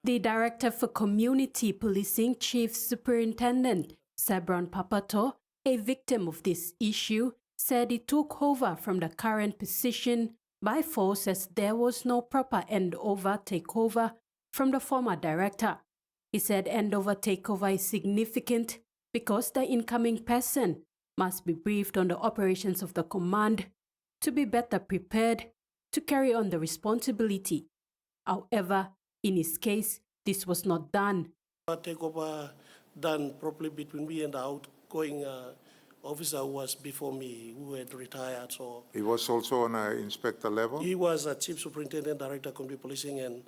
The Director for Community Policing, Chief Superintendent Sibron Papoto, a victim of this issue, said he took over from the current position by force as there was no proper handover takeover from the former director. He said handover takeover is significant because the incoming person must be briefed on the operations of the command to be better prepared to carry on the responsibility. However, in his case, this was not done. Takeover done properly between me and the outgoing officer who was before me, who had retired. So he was also on an inspector level? He was a Chief Superintendent, Director of Community Policing, and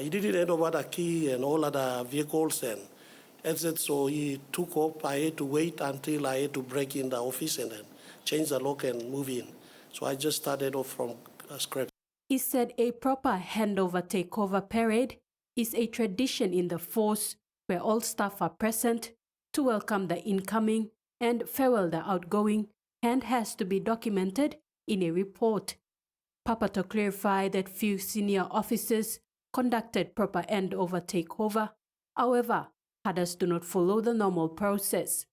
he didn't hand over the key and all other vehicles and so he took up. I had to wait until I had to break in the office and then change the lock and move in. So I just started off from scratch. He said a proper handover takeover parade is a tradition in the force where all staff are present to welcome the incoming and farewell the outgoing, and has to be documented in a report. Papoto clarified that few senior officers conducted proper handover takeover. However, others do not follow the normal process.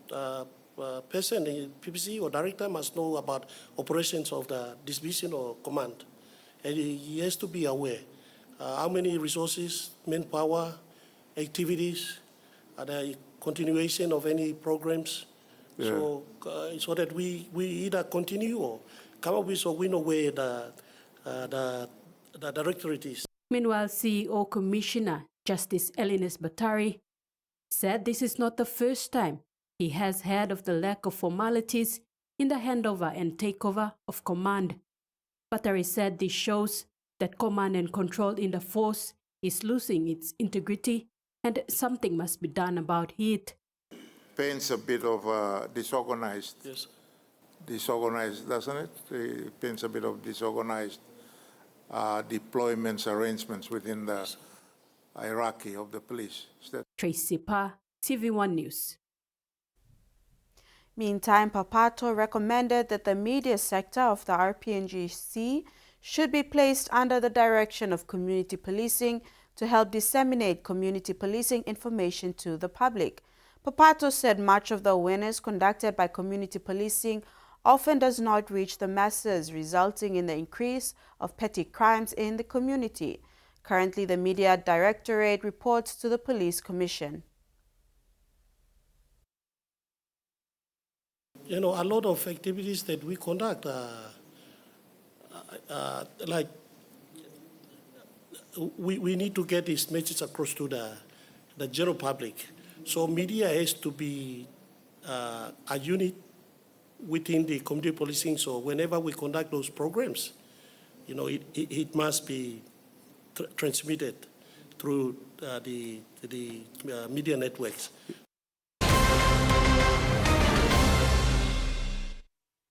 Person in PPC or director must know about operations of the division or command, and he has to be aware how many resources, manpower, activities, the continuation of any programs. Yeah. So that we either continue or come up with, so we know where the directorate is. Meanwhile, CEO Commissioner Justice Elines Batari said this is not the first time he has heard of the lack of formalities in the handover and takeover of command. Batari said this shows that command and control in the force is losing its integrity and something must be done about it. Paints a bit of disorganized. Yes. Disorganized, doesn't it? It paints a bit of disorganized deployments, arrangements within the hierarchy of the police. Tracy Pa, TVWAN News. Meantime, Papoto recommended that the media sector of the RPNGC should be placed under the direction of community policing to help disseminate community policing information to the public. Papoto said much of the awareness conducted by community policing often does not reach the masses, resulting in the increase of petty crimes in the community. Currently, the Media Directorate reports to the Police Commission. You know, a lot of activities that we conduct, like we need to get this message across to the general public. So media has to be a unit within the community policing. So whenever we conduct those programs, you know, it must be transmitted through the media networks.